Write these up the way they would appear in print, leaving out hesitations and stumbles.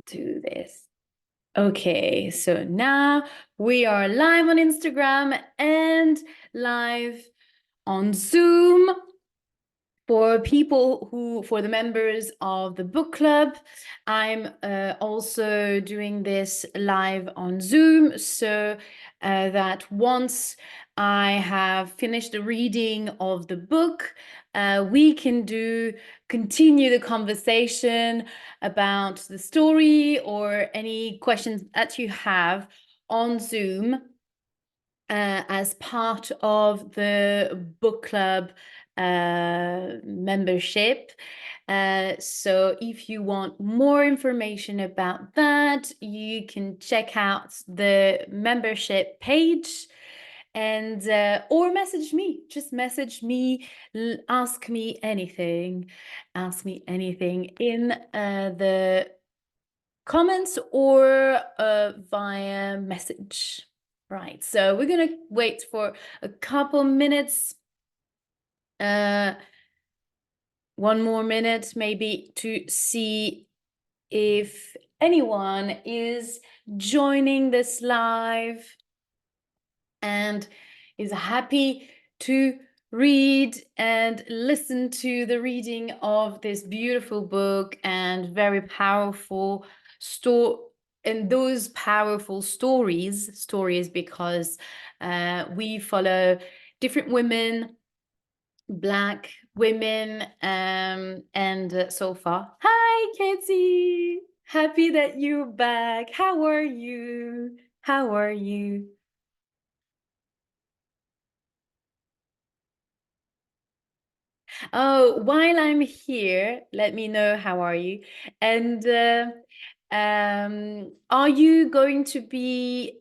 do this. Okay, so now we are live on Instagram and live on Zoom for the members of the book club. I'm also doing this live on Zoom, so that once I have finished the reading of the book, we can continue the conversation about the story or any questions that you have on Zoom as part of the book club membership. So if you want more information about that, you can check out the membership page and or message me. Just message me, ask me anything in the comments or via message. Right, so we're gonna wait for a couple minutes, one more minute maybe, to see if anyone is joining this live and is happy to read and listen to the reading of this beautiful book and very powerful and those powerful stories because we follow different women, Black women, and so far. Hi, Katie. Happy that you're back. How are you? How are you? Oh, while I'm here, let me know how are you. And are you going to be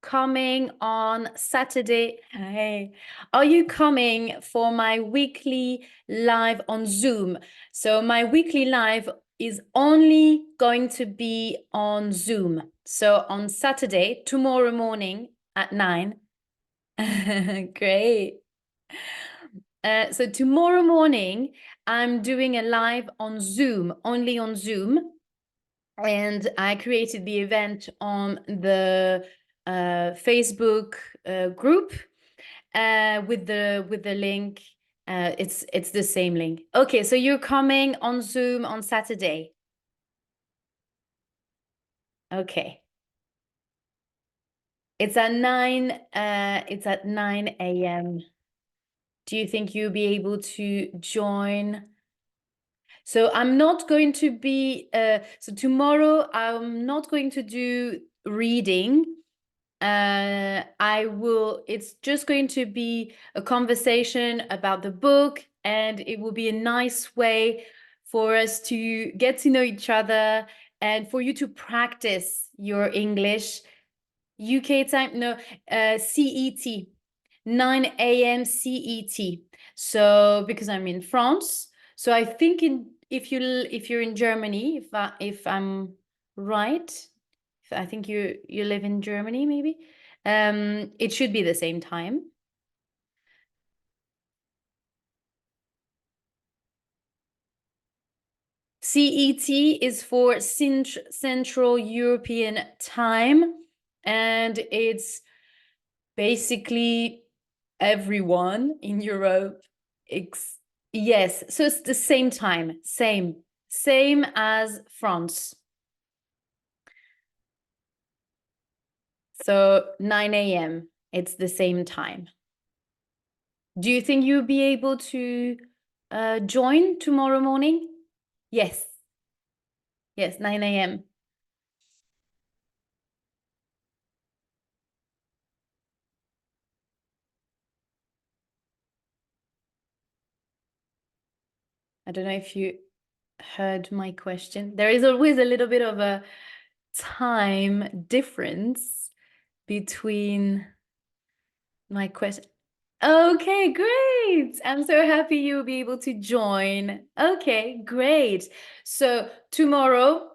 coming on Saturday? Hey, are you coming for my weekly live on Zoom? So my weekly live is only going to be on Zoom. So on Saturday, tomorrow morning at 9. Great. So tomorrow morning, I'm doing a live on Zoom, only on Zoom. And I created the event on the Facebook group with the link. It's the same link. Okay, so you're coming on Zoom on Saturday. Okay. It's at 9 a.m. Do you think you'll be able to join? So I'm not going to be, so tomorrow I'm not going to do reading. It's just going to be a conversation about the book, and it will be a nice way for us to get to know each other and for you to practice your English. UK time, no, CET, 9 a.m. CET. So because I'm in France, so I think if you're in Germany, if I'm right, I think you live in Germany maybe. It should be the same time. CET is for Central European Time, and it's basically everyone in Europe. Yes, so it's the same time, same as France. So 9 a.m. It's the same time. Do you think you'll be able to join tomorrow morning? Yes. Yes, 9 a.m. I don't know if you heard my question. There is always a little bit of a time difference between my question. Okay, great. I'm so happy you'll be able to join. Okay, great. So tomorrow,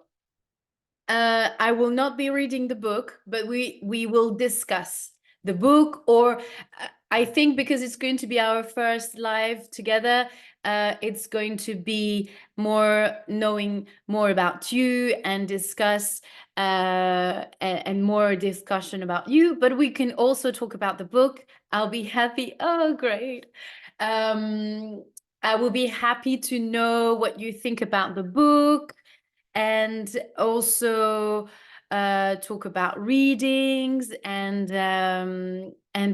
I will not be reading the book, but we will discuss the book, or I think because it's going to be our first live together, it's going to be more knowing more about you and discuss and more discussion about you. But we can also talk about the book. I'll be happy. Oh, great. I will be happy to know what you think about the book, and also talk about readings, and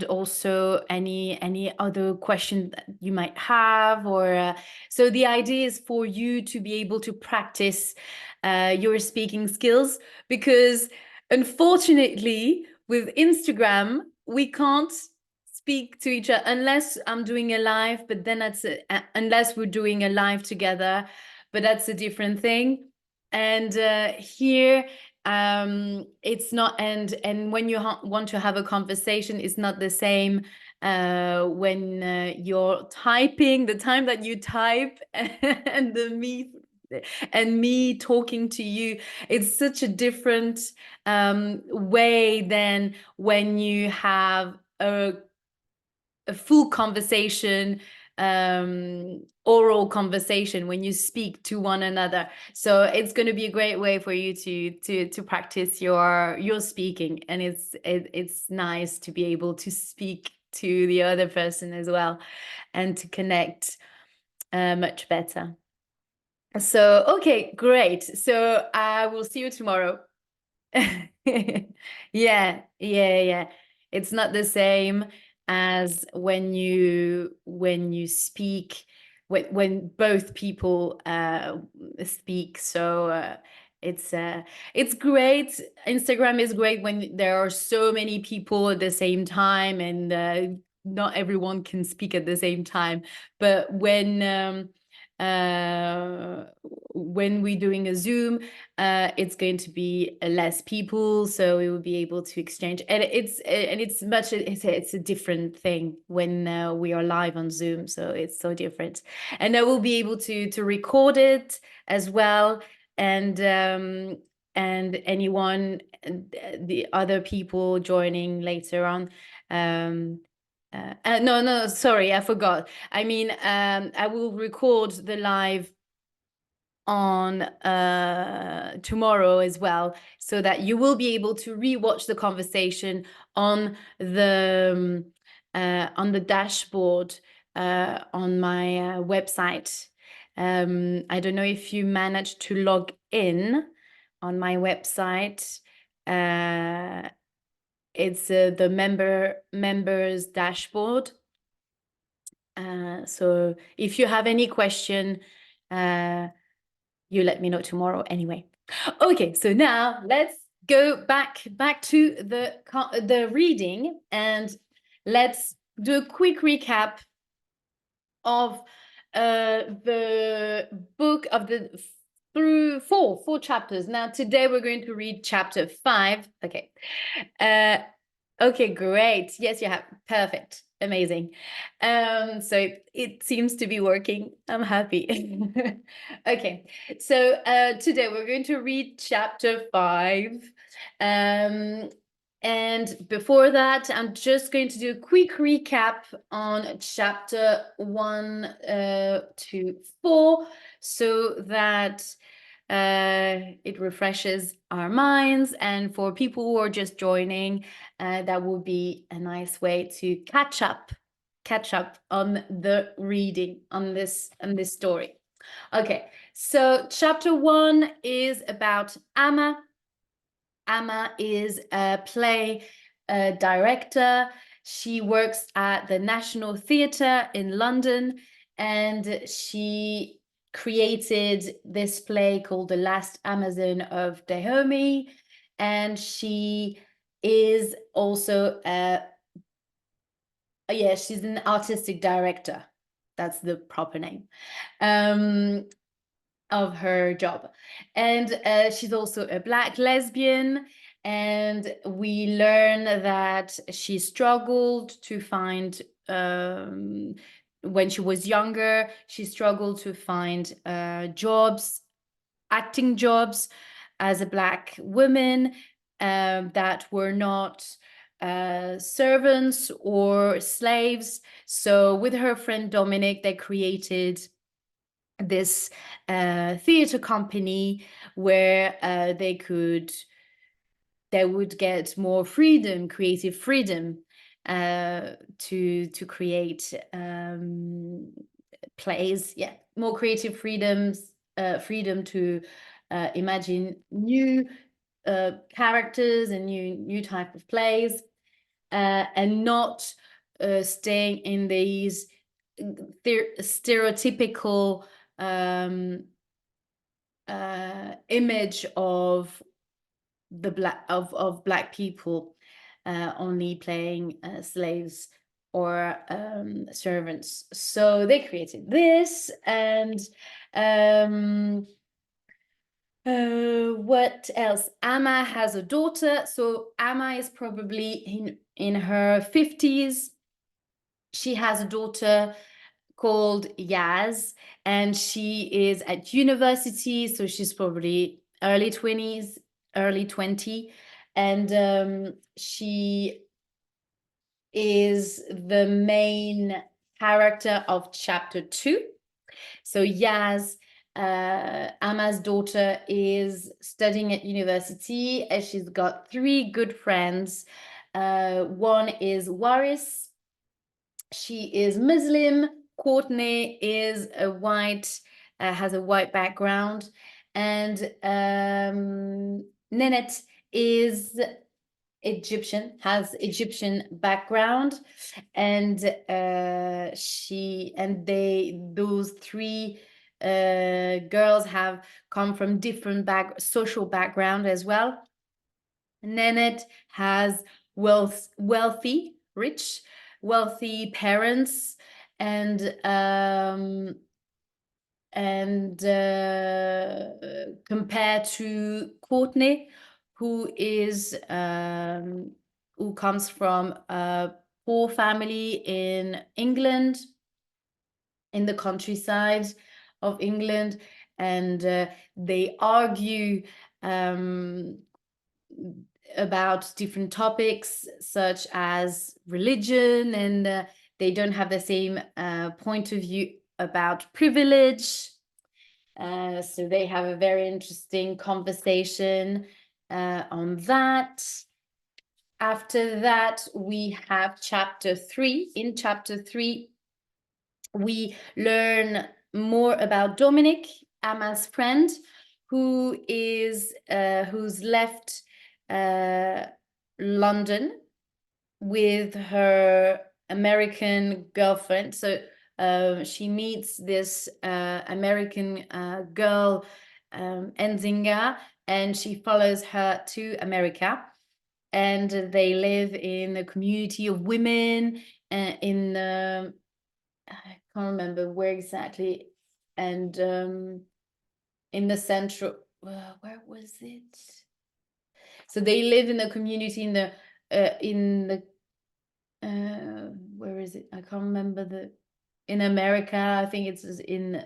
also any other question that you might have, or so the idea is for you to be able to practice your speaking skills, because unfortunately with Instagram we can't speak to each other unless I'm doing a live, but then unless we're doing a live together, but that's a different thing. And here it's not, and when you want to have a conversation, it's not the same when you're typing, the time that you type and me talking to you, it's such a different way than when you have a full conversation, oral conversation, when you speak to one another. So it's going to be a great way for you to practice your speaking, and it's nice to be able to speak to the other person as well, and to connect much better. So okay, great. So I will see you tomorrow. Yeah, yeah. It's not the same as when you speak, when both people speak. So it's great. Instagram is great when there are so many people at the same time, and not everyone can speak at the same time. But when we're doing a Zoom, it's going to be less people, so we will be able to exchange, and it's a different thing when we are live on Zoom, so it's so different. And I will be able to record it as well, and anyone, the other people joining later on, no, sorry, I forgot. I mean, I will record the live on tomorrow as well, so that you will be able to rewatch the conversation on the dashboard on my website. I don't know if you managed to log in on my website. It's the members dashboard. So if you have any question, you let me know tomorrow anyway. Okay, so now let's go back to the reading, and let's do a quick recap of the book, of the through four chapters. Now today we're going to read chapter 5. Okay. Okay, great. Yes, you have. Perfect. Amazing. So it seems to be working. I'm happy. Okay, so today we're going to read chapter 5. And before that, I'm just going to do a quick recap on chapter 1 to 4, so that it refreshes our minds. And for people who are just joining, that will be a nice way to catch up on the reading, on this story. Okay, so chapter 1 is about Amma. Amma is a play director. She works at the National Theatre in London, and she created this play called The Last Amazon of Dahomey. And she is also she's an artistic director. That's the proper name of her job. And she's also a Black lesbian, and we learn that she struggled to find, when she was younger, she struggled to find jobs, acting jobs, as a Black woman, that were not servants or slaves. So with her friend Dominic, they created this theater company where they would get more freedom, creative freedom, to create plays. Yeah, more creative freedom to imagine new characters and new type of plays, and not staying in these stereotypical image of black people only playing slaves or servants. So they created this, and what else? Amma has a daughter. So Amma is probably in her 50s. She has a daughter called Yaz, and she is at university, so she's probably early 20s, early 20, and she is the main character of chapter 2. So Yaz, Amma's daughter, is studying at university, and she's got 3 good friends. One is Waris. She is Muslim. Courtney is a white, has a white background, and Nenette is Egyptian, has Egyptian background, and those 3 girls have come from different social background as well. Nenette has wealthy parents, and compared to Courtney, who comes from a poor family in England, in the countryside of England, and they argue about different topics such as religion, and they don't have the same point of view about privilege. So they have a very interesting conversation on that. After that, we have chapter 3. In chapter 3, we learn more about Dominic, Emma's friend, who's left London with her American girlfriend. So she meets this American girl, Enzinga, and she follows her to America. And they live in a community of women in I can't remember where exactly, and in the central, where was it? So they live in a community in the where is it? I can't remember in America. I think it's in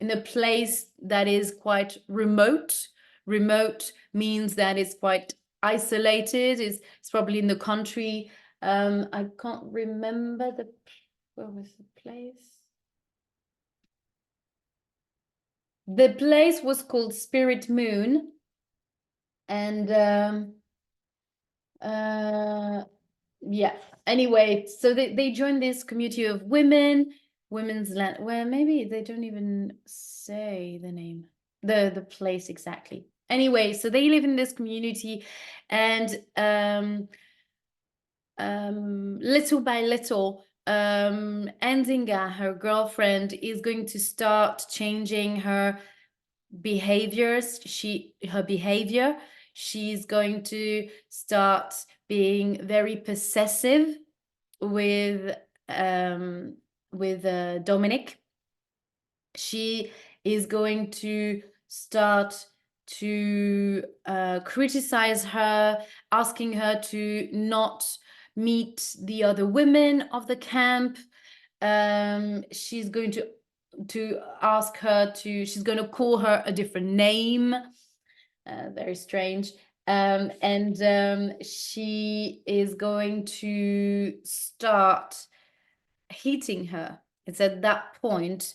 a place that is quite remote. Remote means that it's quite isolated. It's probably in the country. I can't remember where was the place? The place was called Spirit Moon, and yeah. Anyway, so they joined this community of women's land. Well, maybe they don't even say the name, the place exactly. Anyway, so they live in this community, and little by little, Enzinga, her girlfriend, is going to start changing her behavior. She's going to start being very possessive with Dominic. She is going to start to criticize her, asking her to not meet the other women of the camp. She's going to ask her to, she's going to call her a different name. Very strange. And she is going to start hitting her. It's at that point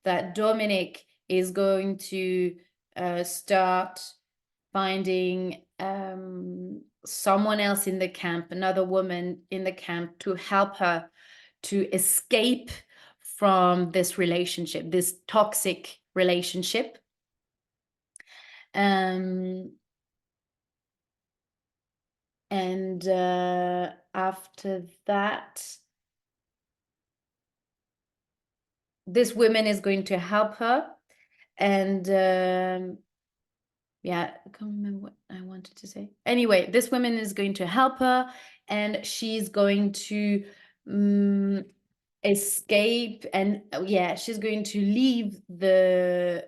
that Dominic is going to start finding someone else in the camp, another woman in the camp, to help her to escape from this relationship, this toxic relationship. And after that, this woman is going to help her. And yeah, I can't remember what I wanted to say. Anyway, this woman is going to help her, and she's going to escape, and yeah, she's going to leave the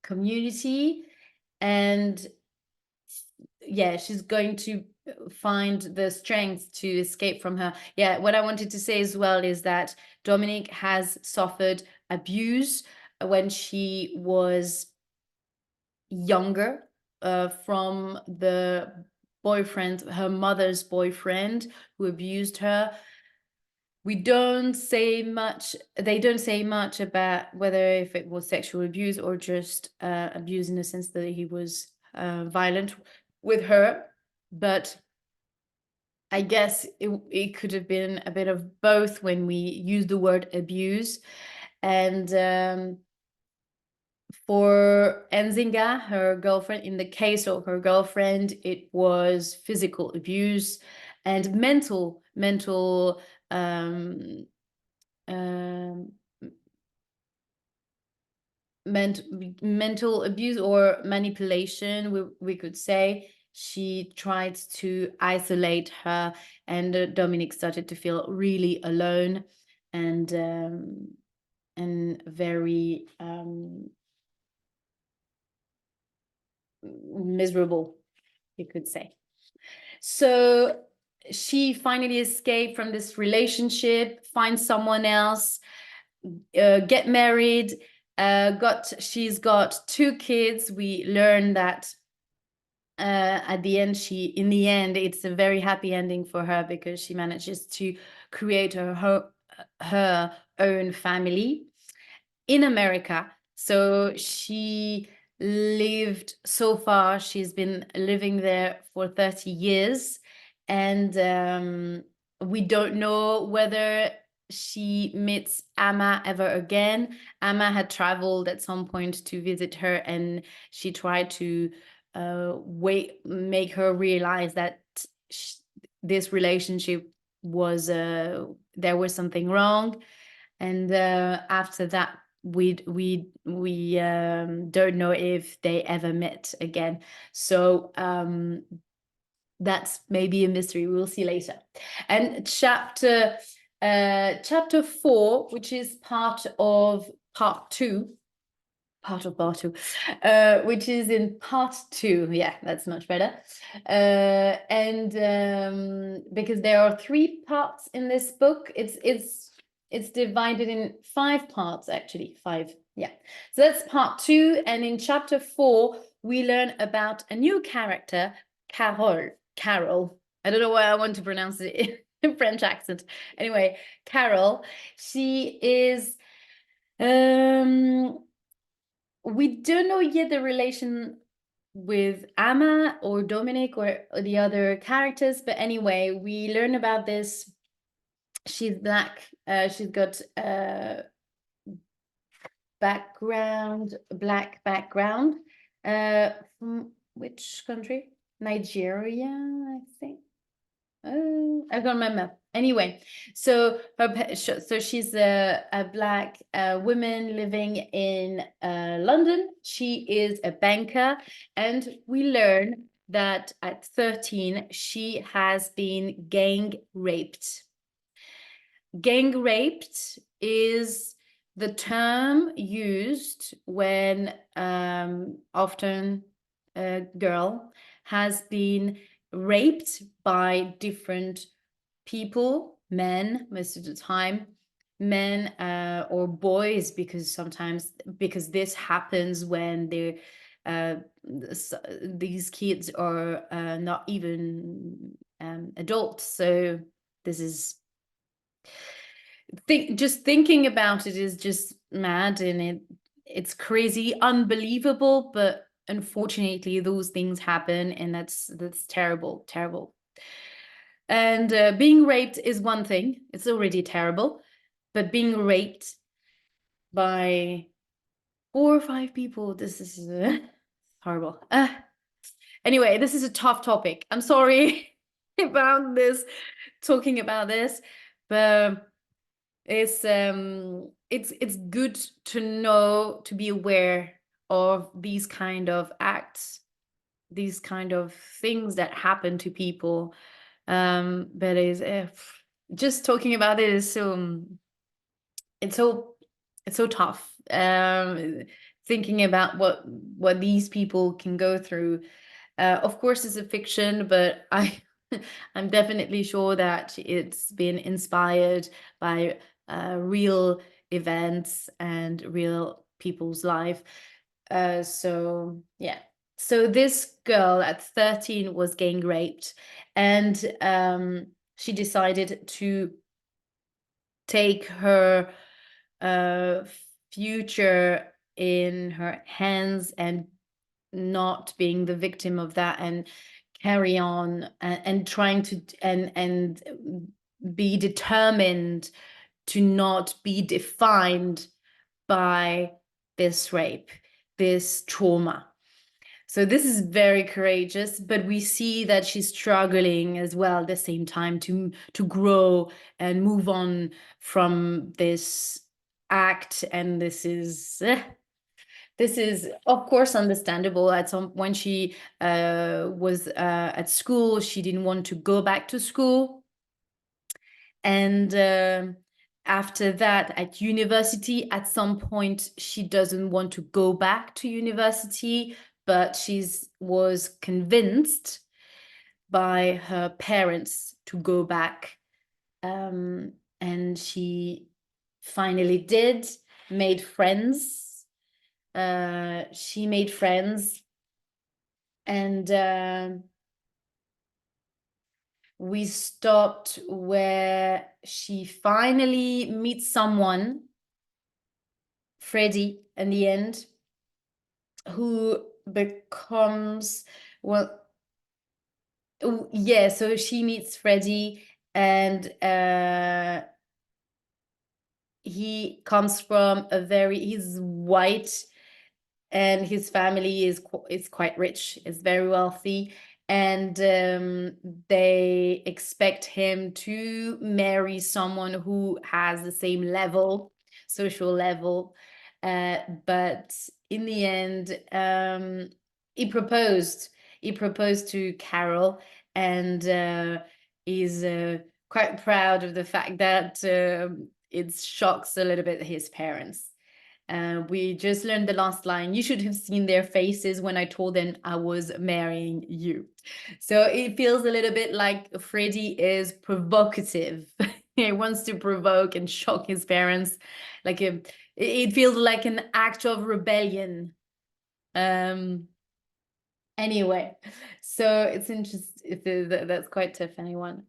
community, and yeah, she's going to find the strength to escape from her. Yeah, what I wanted to say as well is that Dominic has suffered abuse when she was younger from the boyfriend, her mother's boyfriend, who abused her. We don't say much, they don't say much about whether if it was sexual abuse or just abuse in the sense that he was violent with her, but I guess it could have been a bit of both when we use the word abuse. And for Enzinga, her girlfriend, in the case of her girlfriend, it was physical abuse and mental um, um, mental abuse or manipulation, we could say. She tried to isolate her, and Dominic started to feel really alone and very miserable, you could say. So she finally escaped from this relationship, find someone else, get married, she's got 2 kids. We learn that at the end, in the end, it's a very happy ending for her because she manages to create her own family in America. So she lived, so far, she's been living there for 30 years. And we don't know whether she meets Amma ever again. Amma had traveled at some point to visit her, and she tried to make her realize that this relationship was there was something wrong. And after that, we don't know if they ever met again. So that's maybe a mystery. We'll see later. And chapter 4, which is part of part 2, which is in part 2. Yeah, that's much better. Because there are 3 parts in this book, it's divided in 5 parts, actually. 5, yeah. So that's part 2, and in chapter 4 we learn about a new character, Carole. I don't know why I want to pronounce it in French accent. Anyway, Carole, she is we don't know yet the relation with Amma or Dominic or the other characters, but anyway, we learn about this. She's black. She's got black background. From which country? Nigeria, I think. I don't remember. Anyway, so she's a black woman living in London. She is a banker, and we learn that at 13 she has been gang raped. Gang raped is the term used when often a girl has been raped by different people, men most of the time, men or boys, because this happens when these kids are not even adults. So this is just thinking about it is just mad, and it's crazy, unbelievable, but unfortunately those things happen, and that's terrible, terrible. And being raped is one thing, it's already terrible, but being raped by 4 or 5 people, this is horrible. Anyway, this is a tough topic. I'm sorry about this, talking about this, but it's good to know, to be aware of these kind of acts, these kind of things that happen to people. But is just talking about it is so it's so it's so tough. Thinking about what these people can go through. Of course, it's a fiction, but I'm definitely sure that it's been inspired by real events and real people's life. So yeah. So this girl at 13 was gang raped, and she decided to take her uh, future in her hands and not being the victim of that, and carry on, and trying to and be determined to not be defined by this rape, this trauma. So this is very courageous, but we see that she's struggling as well at the same time to grow and move on from this act. And this is of course understandable. At some when she was at school, she didn't want to go back to school, and after that at university, at some point she doesn't want to go back to university, but she's was convinced by her parents to go back, and she finally did, made friends. She made friends, and we stopped where she finally meets someone, Freddy, in the end, who becomes, well, yeah, so she meets Freddy, and he comes from a very, he's white, and his family is quite rich, is very wealthy, and they expect him to marry someone who has the same level, social level, but in the end, he proposed he proposed to Carole, and is quite proud of the fact that it shocks a little bit his parents. We just learned the last line. You should have seen their faces when I told them I was marrying you. So it feels a little bit like Freddy is provocative. He wants to provoke and shock his parents. Like it feels like an act of rebellion. Anyway, so it's interesting. That's quite a funny one.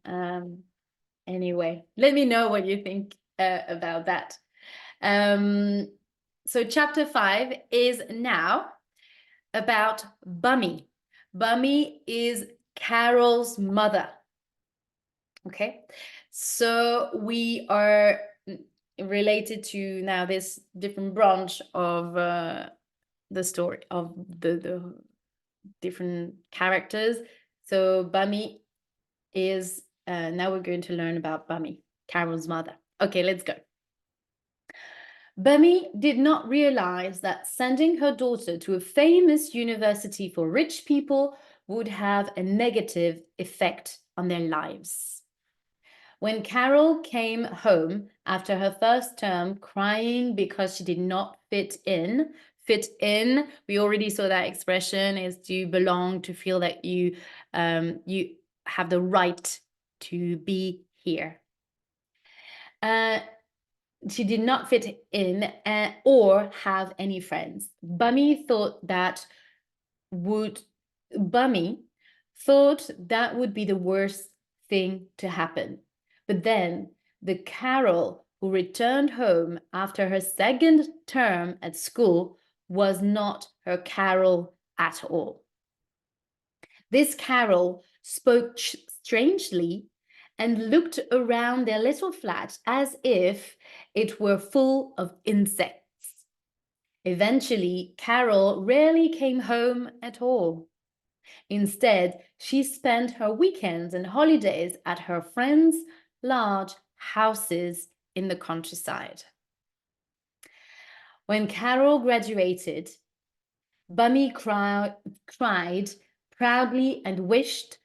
Anyway, let me know what you think about that. So chapter 5 is now about Bummi. Bummi is Carole's mother. Okay, so we are related to now this different branch of the story of the different characters. So Bummi is, now we're going to learn about Bummi, Carole's mother. Okay, let's go. Bummi did not realize that sending her daughter to a famous university for rich people would have a negative effect on their lives. When Carole came home after her first term crying because she did not fit in, we already saw that expression, is to belong, to feel that you have the right to be here. She did not fit in or have any friends. Bummi thought that would be the worst thing to happen. But then the Carole who returned home after her second term at school was not her Carole at all. This Carole spoke strangely and looked around their little flat as if it were full of insects. Eventually, Carole rarely came home at all. Instead, she spent her weekends and holidays at her friends' large houses in the countryside. When Carole graduated, Bummi cried proudly and wished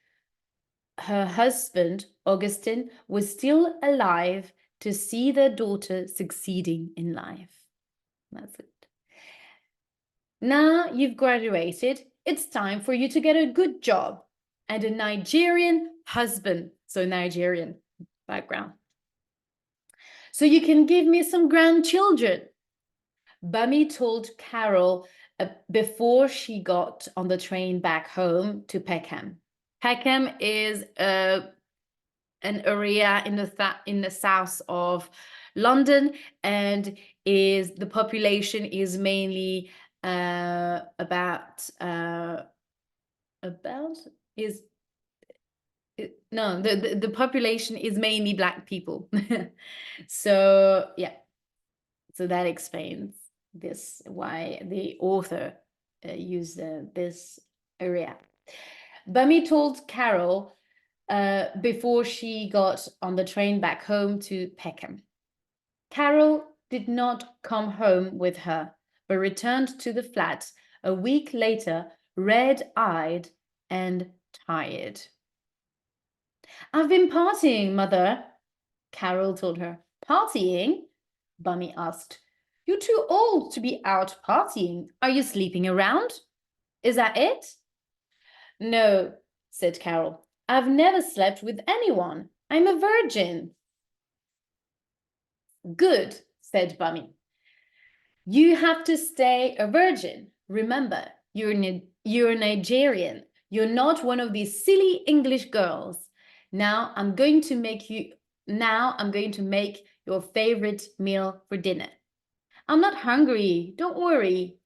her husband, Augustin, was still alive to see their daughter succeeding in life. That's it. Now you've graduated, it's time for you to get a good job and a Nigerian husband, so Nigerian background, so you can give me some grandchildren. Bummi told Carole before she got on the train back home to Peckham. Peckham is an area in the south of London, and the population is mainly the population is mainly Black people. So yeah, so that explains this, why the author used this area. Bummi told Carole before she got on the train back home to Peckham. Carole did not come home with her, but returned to the flat a week later, red-eyed and tired. I've been partying, Mother, Carole told her. Partying? Bummi asked. You're too old to be out partying. Are you sleeping around? Is that it? No, said Carole. I've never slept with anyone. I'm a virgin. Good, said Bummi. You have to stay a virgin. Remember, you're Nigerian. You're not one of these silly English girls. Now I'm going to make your favorite meal for dinner. I'm not hungry. Don't worry,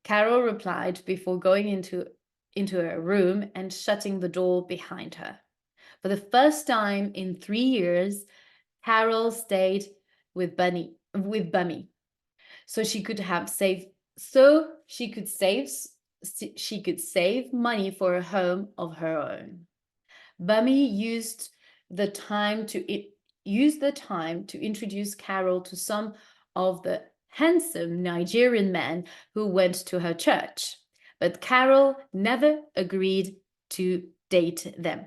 Carole replied before going into her room and shutting the door behind her. For the first time in 3 years, Carole stayed with Bummi, so she could save money for a home of her own. Bummi used the time to introduce Carole to some of the handsome Nigerian men who went to her church, but Carole never agreed to date them.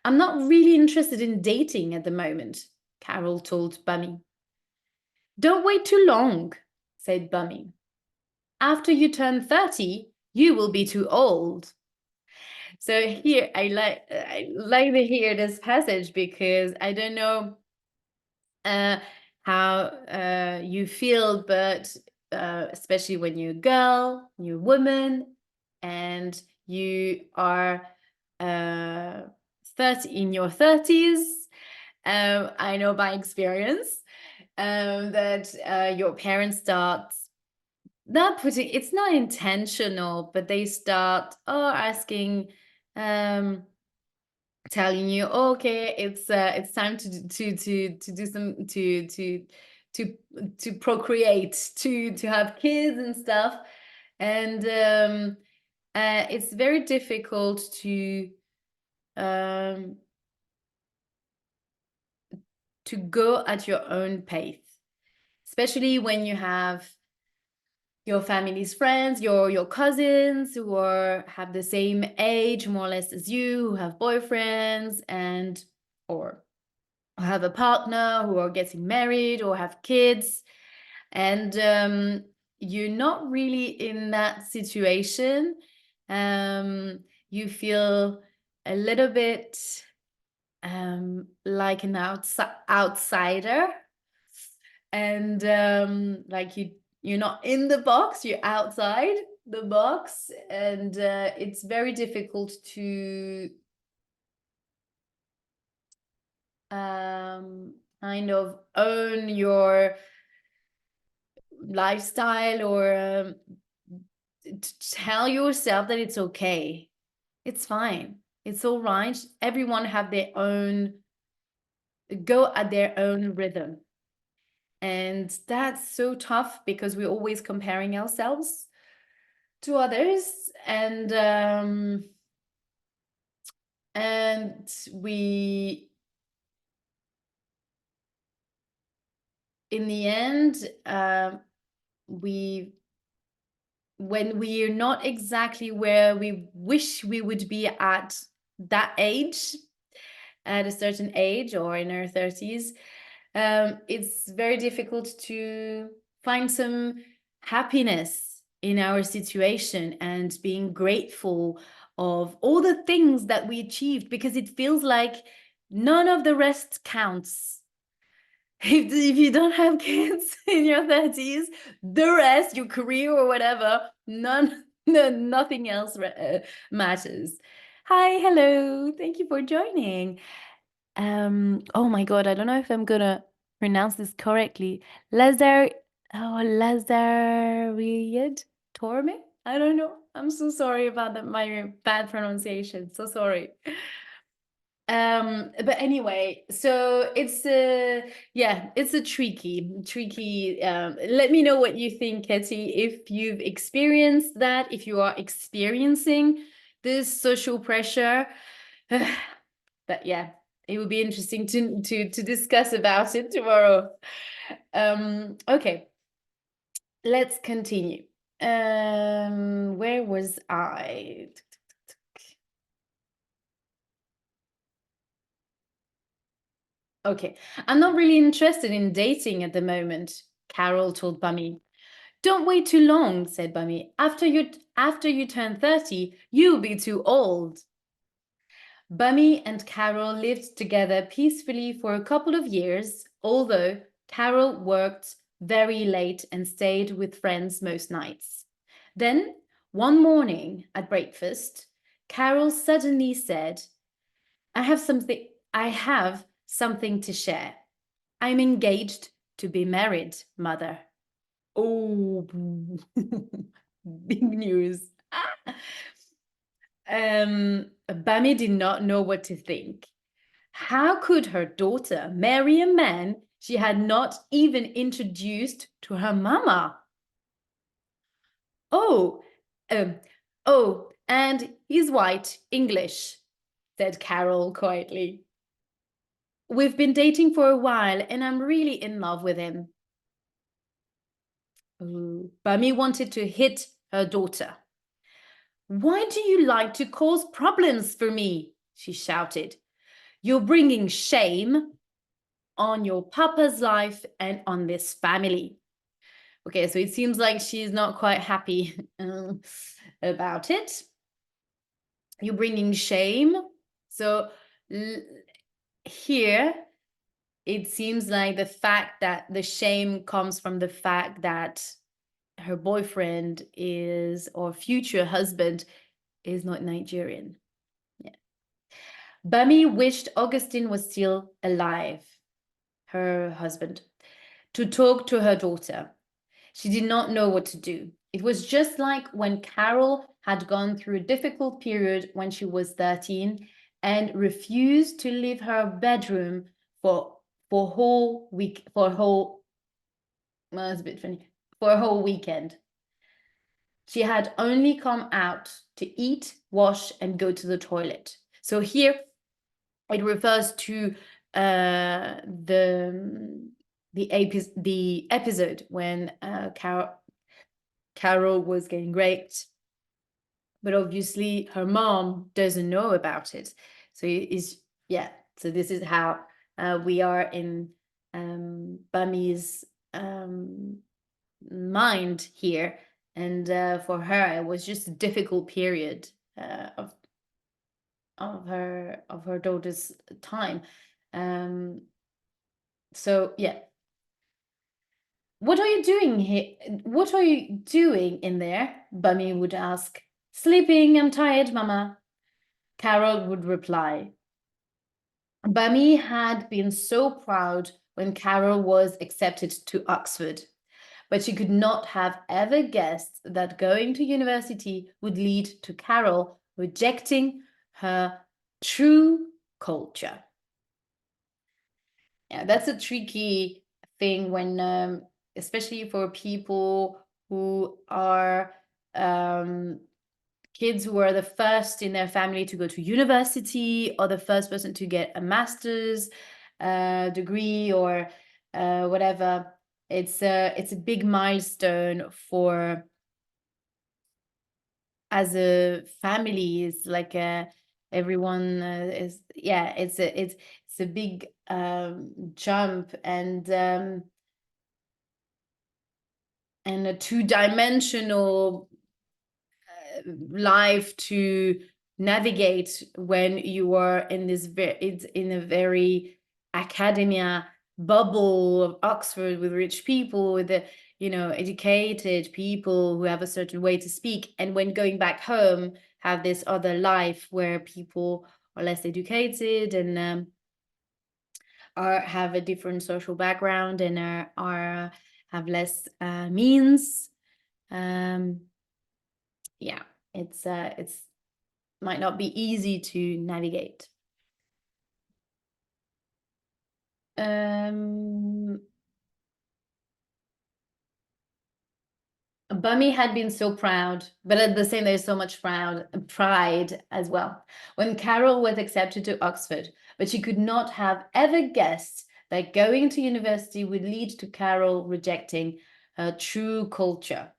I'm not really interested in dating at the moment, Carole told Bummi. Don't wait too long, said Bummi. After you turn 30, you will be too old. So here, I like to hear this passage because I don't know how you feel, but especially when you're a girl, you're a woman, and you are 30 in your 30s. I know by experience that your parents start it's not intentional, but they start asking, telling you, okay, it's time to do some to procreate, to have kids and stuff, and it's very difficult to go at your own pace, especially when you have your family's friends, your cousins who have the same age more or less as you, who have boyfriends or have a partner, who are getting married or have kids, and you're not really in that situation. You feel a little bit like an outsider, and like you're not in the box, you're outside the box, and it's very difficult to kind of own your lifestyle or tell yourself that it's okay. It's fine. It's all right. Everyone have their own, go at their own rhythm. And that's so tough because we're always comparing ourselves to others. And we, in the end, when we're not exactly where we wish we would be at that age, at a certain age or in our 30s, it's very difficult to find some happiness in our situation and being grateful of all the things that we achieved, because it feels like none of the rest counts. If you don't have kids in your 30s, the rest, your career or whatever, nothing else matters. Hi, hello, thank you for joining. Oh my God, I don't know if I'm gonna pronounce this correctly. Lazariad Torme? I don't know. I'm so sorry about my bad pronunciation. So sorry. But anyway, so it's it's a tricky. Let me know what you think, Katie, if you've experienced that, if you are experiencing this social pressure. But yeah, it would be interesting to discuss about it tomorrow. Okay, let's continue. Where was I? Okay, I'm not really interested in dating at the moment, Carole told Bummi. Don't wait too long, said Bummi. After you turn 30, you'll be too old. Bummi and Carole lived together peacefully for a couple of years, although Carole worked very late and stayed with friends most nights. Then, one morning at breakfast, Carole suddenly said, I have something to share. I'm engaged to be married, mother. Oh, big news. Bummi did not know what to think. How could her daughter marry a man she had not even introduced to her mama? Oh, um, oh, and he's white, English, said Carole quietly. We've been dating for a while and I'm really in love with him. Ooh. Bummi wanted to hit her daughter. Why do you like to cause problems for me? She shouted. You're bringing shame on your papa's life and on this family. Okay, so it seems like she's not quite happy about it. You're bringing shame. So here, it seems like the fact that the shame comes from the fact that her boyfriend is, or future husband, is not Nigerian. Yeah. Bummi wished Augustine was still alive, her husband, to talk to her daughter. She did not know what to do. It was just like when Carole had gone through a difficult period when she was 13 and refused to leave her bedroom for whole week for a whole well, it's a bit funny, for a whole weekend. She had only come out to eat, wash, and go to the toilet. So here it refers to the episode when Carole was getting raped, but obviously her mom doesn't know about it. So so this is how we are in Bummi's mind here. And for her, it was just a difficult period of her daughter's time. So yeah. What are you doing here? What are you doing in there? Bummi would ask. Sleeping, I'm tired, Mama. Carole would reply. Bummi had been so proud when Carole was accepted to Oxford. But she could not have ever guessed that going to university would lead to Carole rejecting her true culture. Yeah, that's a tricky thing when, especially for people who are kids who are the first in their family to go to university, or the first person to get a master's degree, or whatever. It's a big milestone for, as a family. It's like everyone is, yeah, it's a big jump, and a two-dimensional life to navigate when you are in this it's in a very academia bubble of Oxford, with rich people, with the educated people who have a certain way to speak, and when going back home have this other life where people are less educated and have a different social background and are have less means. Yeah, it's might not be easy to navigate. Bummi had been so proud, but at the same, there's so much pride as well, when Carole was accepted to Oxford, but she could not have ever guessed that going to university would lead to Carole rejecting her true culture.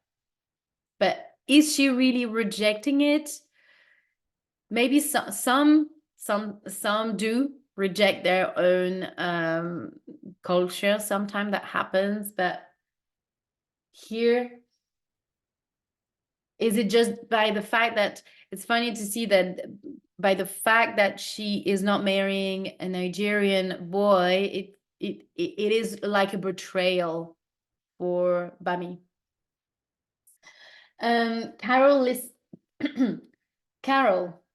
But is she really rejecting it? Maybe some do reject their own culture. Sometimes that happens, but here, is it just by the fact that it's funny to see that by the fact that she is not marrying a Nigerian boy, it is like a betrayal for Bummi. Carole,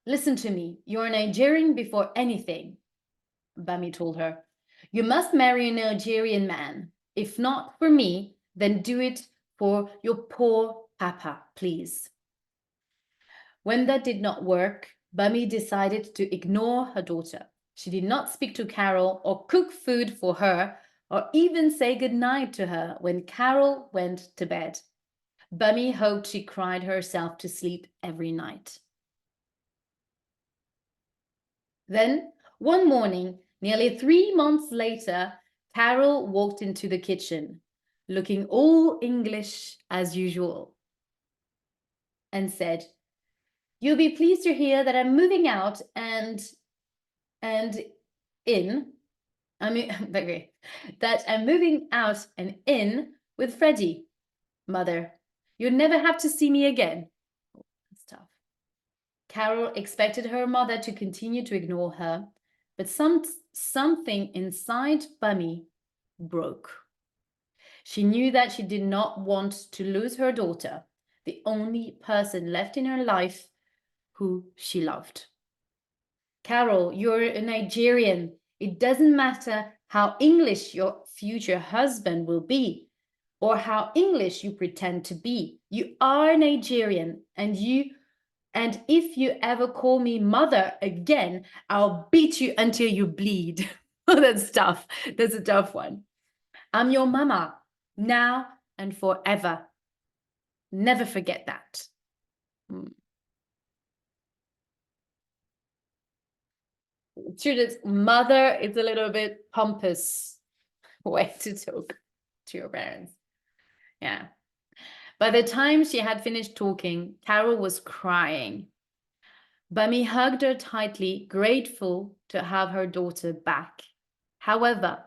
listen to me. You're Nigerian before anything, Bummi told her. You must marry a Nigerian man. If not for me, then do it for your poor papa, please. When that did not work, Bummi decided to ignore her daughter. She did not speak to Carole or cook food for her or even say goodnight to her when Carole went to bed. Bummi hoped she cried herself to sleep every night. Then, one morning, nearly 3 months later, Carole walked into the kitchen, looking all English as usual, and said, "You'll be pleased to hear that I'm moving out and in. I mean, okay, that I'm moving out and in with Freddy, mother. You'll never have to see me again." Oh, that's tough. Carole expected her mother to continue to ignore her, but something inside Bummi broke. She knew that she did not want to lose her daughter, the only person left in her life who she loved. Carole, you're a Nigerian. It doesn't matter how English your future husband will be, or how English you pretend to be. You are Nigerian, and if you ever call me mother again, I'll beat you until you bleed. Oh, that's tough. That's a tough one. I'm your mama, now and forever. Never forget that. Judith's mother is a little bit pompous way to talk to your parents. Yeah. By the time she had finished talking, Carole was crying. Bummi hugged her tightly, grateful to have her daughter back. However,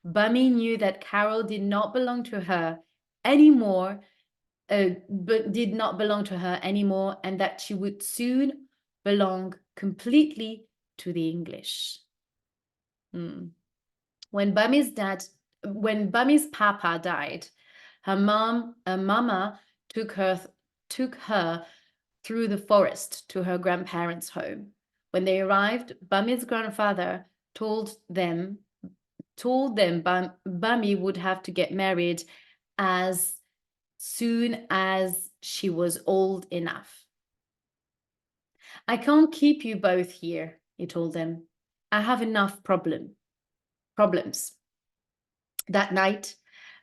Bummi knew that Carole did not belong to her anymore, and that she would soon belong completely to the English. When Bummi's papa died, her mama took her through the forest to her grandparents' home. When they arrived, Bummi's grandfather told them told them Bummi would have to get married as soon as she was old enough. I can't keep you both here, he told them. I have enough problems. That night,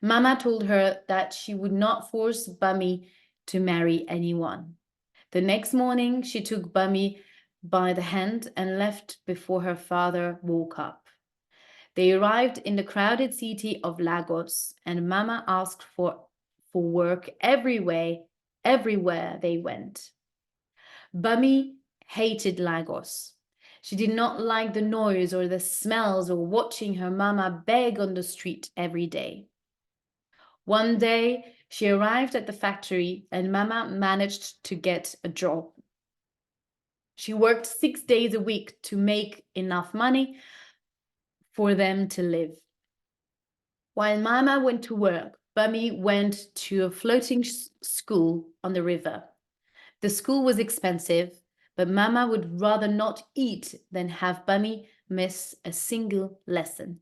Mama told her that she would not force Bummi to marry anyone. The next morning, she took Bummi by the hand and left before her father woke up. They arrived in the crowded city of Lagos, and Mama asked for work everywhere they went. Bummi hated Lagos. She did not like the noise or the smells or watching her mama beg on the street every day. One day, she arrived at the factory and Mama managed to get a job. She worked 6 days a week to make enough money for them to live. While Mama went to work, Bummi went to a floating school on the river. The school was expensive, but Mama would rather not eat than have Bummi miss a single lesson.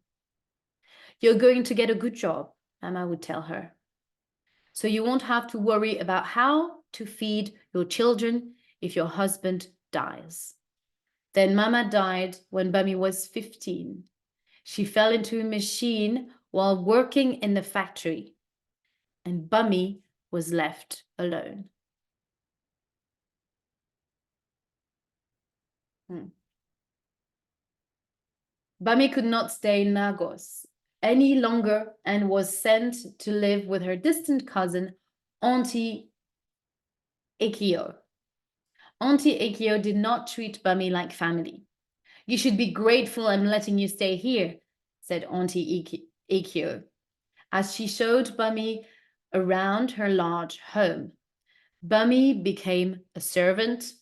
You're going to get a good job, Mama would tell her. So you won't have to worry about how to feed your children if your husband dies. Then Mama died when Bummi was 15. She fell into a machine while working in the factory, and Bummi was left alone. Bummi could not stay in Lagos any longer and was sent to live with her distant cousin, Auntie Ikio. Auntie Ikio did not treat Bummi like family. You should be grateful I'm letting you stay here, said Auntie Ikio, as she showed Bummi around her large home. Bummi became a servant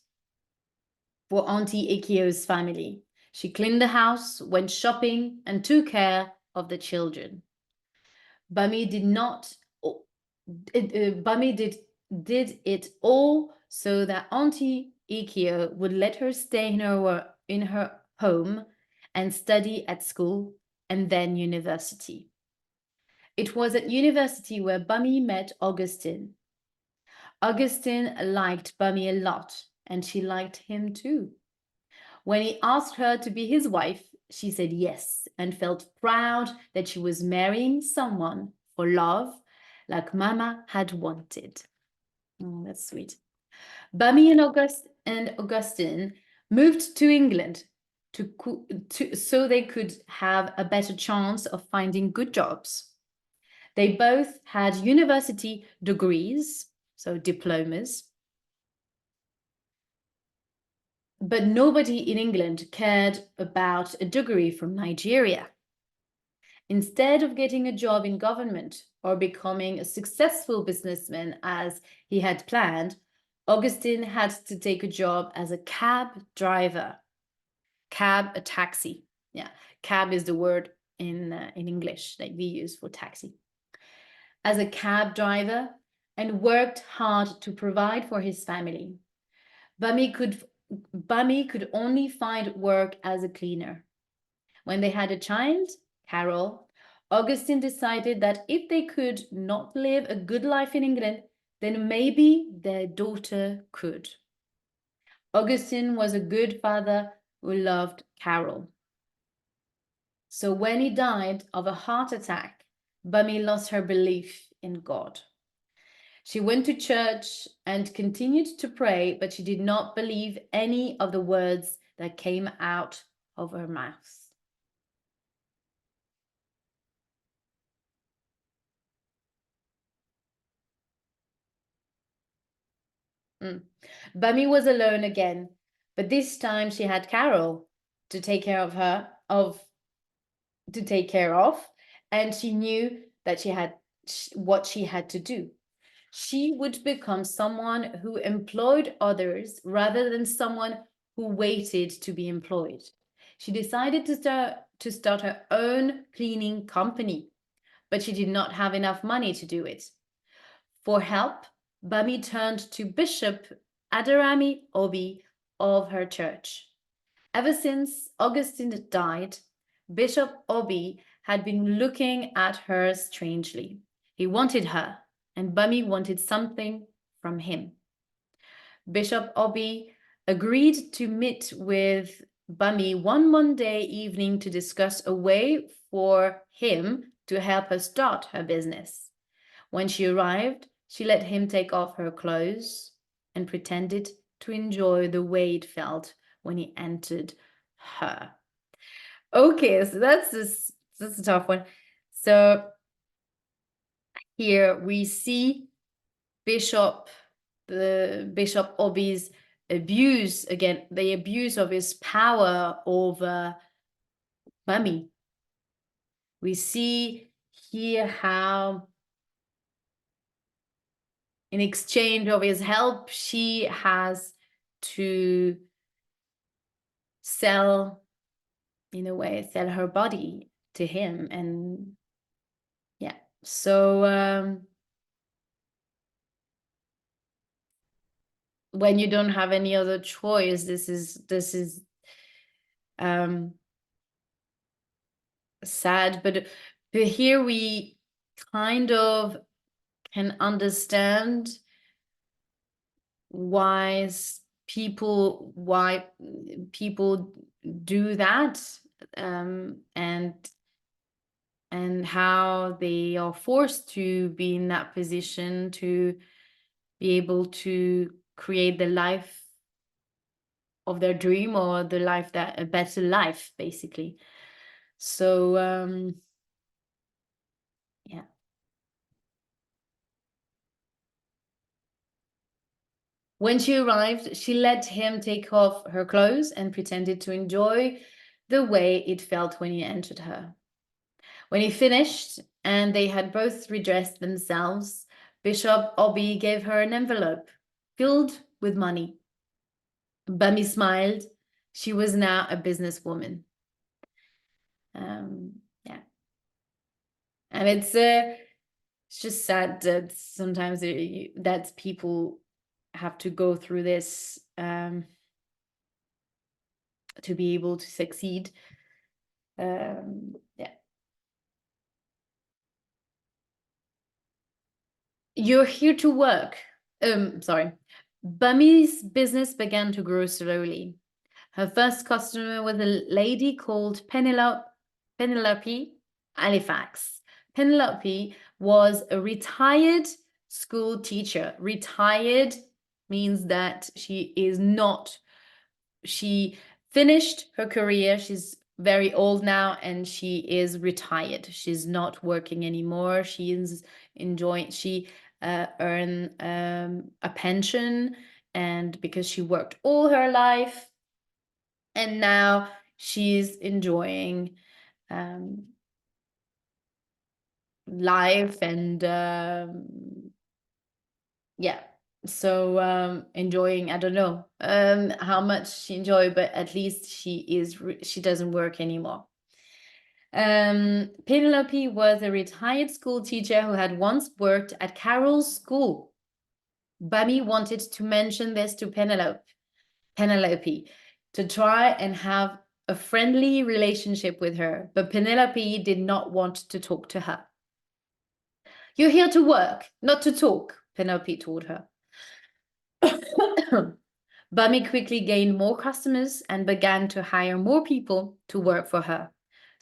for Auntie Ikio's family. She cleaned the house, went shopping, and took care of the children. Bummi did it all so that Auntie Ikio would let her stay in her home and study at school and then university. It was at university where Bummi met Augustine. Augustine liked Bummi a lot, and she liked him too. When he asked her to be his wife, she said yes and felt proud that she was marrying someone for love, like Mama had wanted. Oh, that's sweet. Bummi and Augustine moved to England so they could have a better chance of finding good jobs. They both had university degrees, so diplomas, but nobody in England cared about a degree from Nigeria. Instead of getting a job in government or becoming a successful businessman as he had planned, Augustine had to take a job as a cab driver. Cab, a taxi. Yeah, cab is the word in English that we use for taxi. As a cab driver and worked hard to provide for his family. Bummi could only find work as a cleaner. When they had a child, Carole, Augustine decided that if they could not live a good life in England, then maybe their daughter could. Augustine was a good father who loved Carole. So when he died of a heart attack, Bummi lost her belief in God. She went to church and continued to pray, but she did not believe any of the words that came out of her mouth. Bummi was alone again, but this time she had Carole to take care of, and she knew that she had what she had to do. She would become someone who employed others rather than someone who waited to be employed. She decided to start her own cleaning company, but she did not have enough money to do it. For help, Bummi turned to Bishop Aderami Obi of her church. Ever since Augustine died, Bishop Obi had been looking at her strangely. He wanted her, and Bummi wanted something from him. Bishop Obi agreed to meet with Bummi one Monday evening to discuss a way for him to help her start her business. When she arrived, she let him take off her clothes and pretended to enjoy the way it felt when he entered her. Okay, so that's a tough one. So here we see Bishop Obi's abuse, again, the abuse of his power over Bummi. We see here how in exchange of his help, she has to sell, in a way, sell her body to him. And yeah, so when you don't have any other choice, this is sad, but here we kind of can understand why people do that, and how they are forced to be in that position to be able to create the life of their dream, or the life that a better life, basically. So yeah. When she arrived, she let him take off her clothes and pretended to enjoy the way it felt when he entered her. When he finished and they had both redressed themselves, Bishop Obi gave her an envelope filled with money. Bummi smiled. She was now a businesswoman. Yeah. And it's just sad that sometimes that people have to go through this to be able to succeed. Yeah. You're here to work. Sorry. Bummi's business began to grow slowly. Her first customer was a lady called Penelope Halifax. Penelope was a retired school teacher. Retired means that she finished her career. She's very old now and she is retired. She's not working anymore. She earn a pension, and because she worked all her life, and now she's enjoying life, and yeah, so enjoying, I don't know how much she enjoyed, but at least she doesn't work anymore. Penelope was a retired school teacher who had once worked at Carole's school. Bummi wanted to mention this to Penelope to try and have a friendly relationship with her, but Penelope did not want to talk to her. "You're here to work, not to talk," Penelope told her. Bummi quickly gained more customers and began to hire more people to work for her.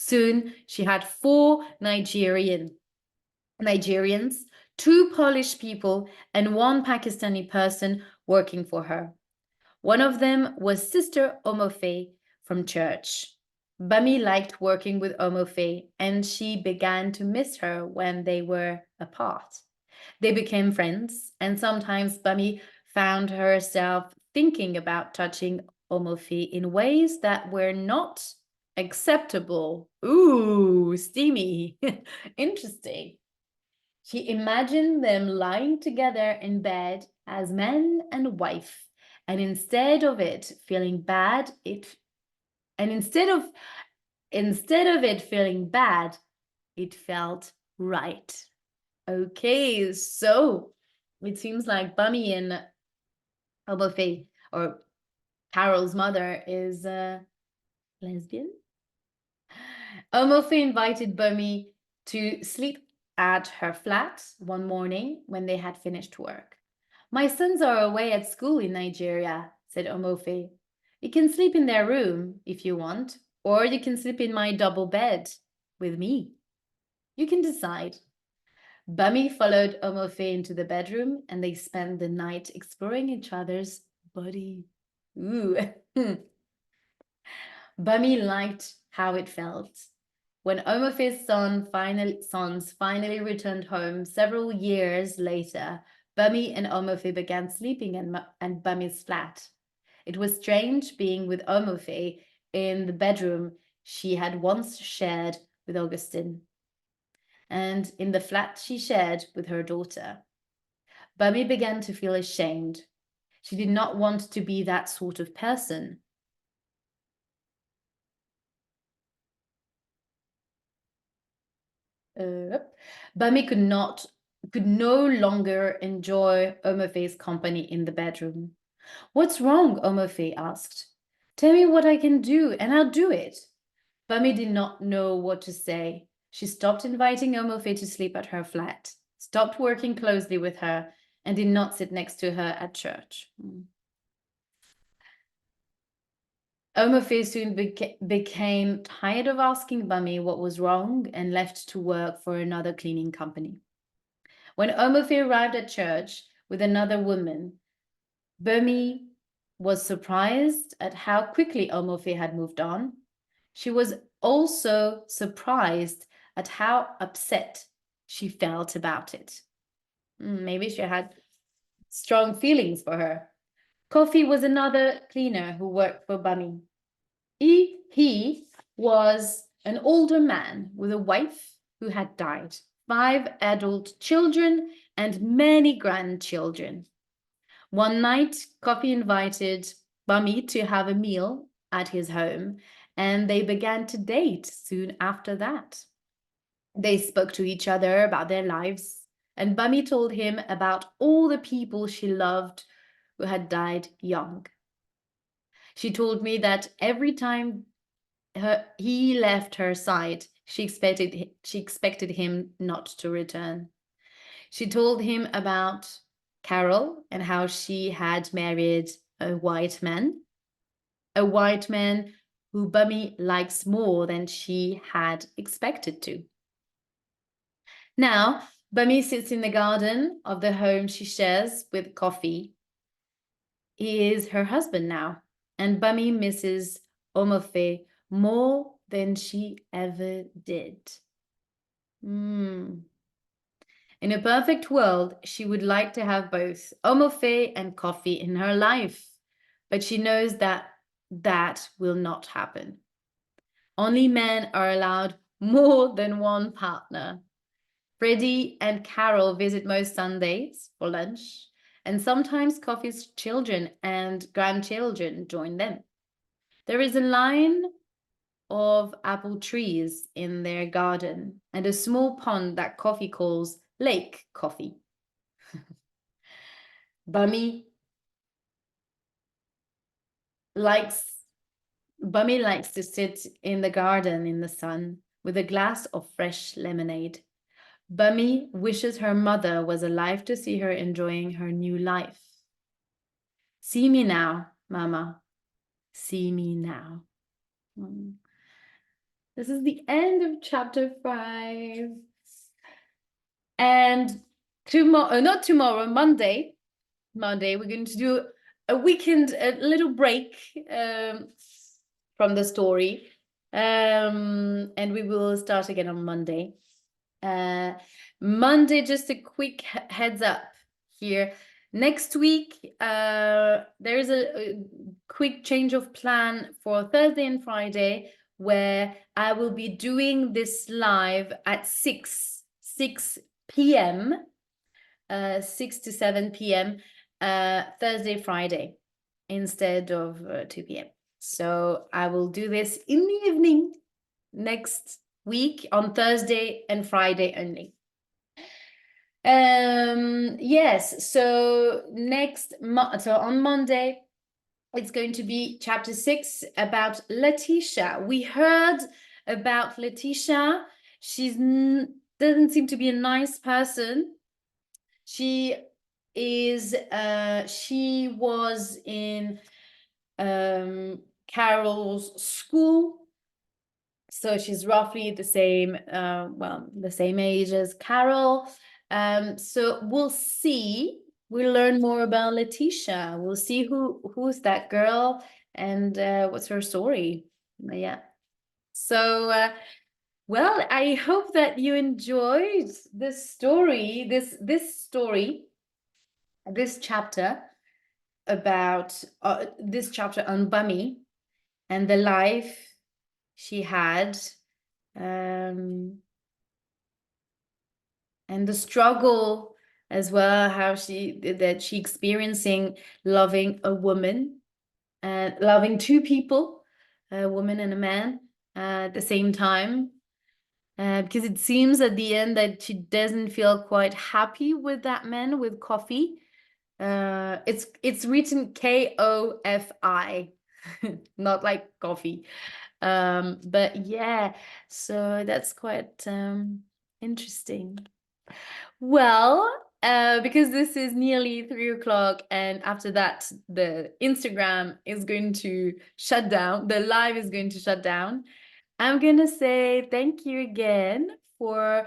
Soon, she had 4 Nigerians, 2 Polish people, and 1 Pakistani person working for her. One of them was Sister Omofe from church. Bummi liked working with Omofe, and she began to miss her when they were apart. They became friends, and sometimes Bummi found herself thinking about touching Omofe in ways that were not acceptable. Ooh, steamy. Interesting. She imagined them lying together in bed as man and wife, and instead of it feeling bad, it felt right. Okay, so it seems like Bummi and Omofe, or Carole's mother, is lesbian. Omofe invited Bummi to sleep at her flat one morning when they had finished work. My sons are away at school in Nigeria, said Omofe. You can sleep in their room if you want, or you can sleep in my double bed with me. You can decide. Bummi followed Omofe into the bedroom and they spent the night exploring each other's body. Ooh. Bummi liked how it felt. When Omofe's sons finally returned home several years later, Bummi and Omofe began sleeping in Bummi's flat. It was strange being with Omofe in the bedroom she had once shared with Augustine, and in the flat she shared with her daughter. Bummi began to feel ashamed. She did not want to be that sort of person. Bummi could no longer enjoy Omofe's company in the bedroom. What's wrong? Omofe asked. Tell me what I can do and I'll do it. Bummi did not know what to say. She stopped inviting Omofe to sleep at her flat, stopped working closely with her, and did not sit next to her at church. Omofe soon became tired of asking Bummi what was wrong and left to work for another cleaning company. When Omofe arrived at church with another woman, Bummi was surprised at how quickly Omofe had moved on. She was also surprised at how upset she felt about it. Maybe she had strong feelings for her. Kofi was another cleaner who worked for Bummi. He was an older man with a wife who had died, 5 adult children, and many grandchildren. One night, Kofi invited Bummi to have a meal at his home, and they began to date soon after that. They spoke to each other about their lives, and Bummi told him about all the people she loved who had died young. She told me that every time he left her side, she expected him not to return. She told him about Carole and how she had married a white man who Bummi likes more than she had expected to. Now, Bummi sits in the garden of the home she shares with Kofi. He is her husband now, and Bummi misses Omofe more than she ever did. In a perfect world, she would like to have both Omofe and Kofi in her life, but she knows that that will not happen. Only men are allowed more than one partner. Freddy and Carole visit most Sundays for lunch, and sometimes Kofi's children and grandchildren join them. There is a line of apple trees in their garden and a small pond that Kofi calls Lake Kofi. Bummi likes to sit in the garden in the sun with a glass of fresh lemonade. Bummi wishes her mother was alive to see her enjoying her new life. See me now, Mama. See me now. This is the end of chapter 5. And Monday, we're going to do a little break from the story. And we will start again on Monday. Monday, just a quick heads up here. Next week, there is a quick change of plan for Thursday and Friday, where I will be doing this live at 6 p.m., 6 to 7 p.m., Thursday, Friday, instead of 2 p.m. So I will do this in the evening next week on Thursday and Friday only. Yes, so on Monday, it's going to be chapter 6 about Letitia. We heard about Letitia. She's doesn't seem to be a nice person. She was in Carol's school. So she's roughly the same, the same age as Carole. So we'll see. We'll learn more about Letitia. We'll see who's that girl and what's her story. Yeah. So, well, I hope that you enjoyed this story, this chapter about this chapter on Bummi and the life she had, and the struggle as well, how she experiencing loving a woman, loving two people, a woman and a man, at the same time, because it seems at the end that she doesn't feel quite happy with that man, with Coffee. It's written Kofi, not like coffee. But yeah, so that's quite interesting. Well, because this is nearly 3 o'clock, and after that, the Instagram is going to shut down, the live is going to shut down. I'm gonna say thank you again for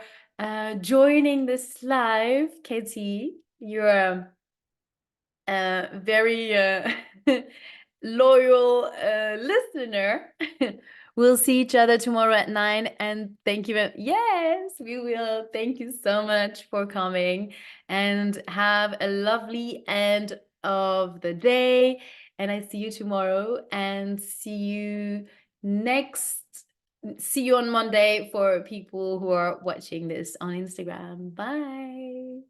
joining this live, Katie. You're very loyal listener. We'll see each other tomorrow at 9. And thank you. Yes, we will. Thank you so much for coming, and have a lovely end of the day. And I see you tomorrow, and see you on Monday for people who are watching this on Instagram. Bye.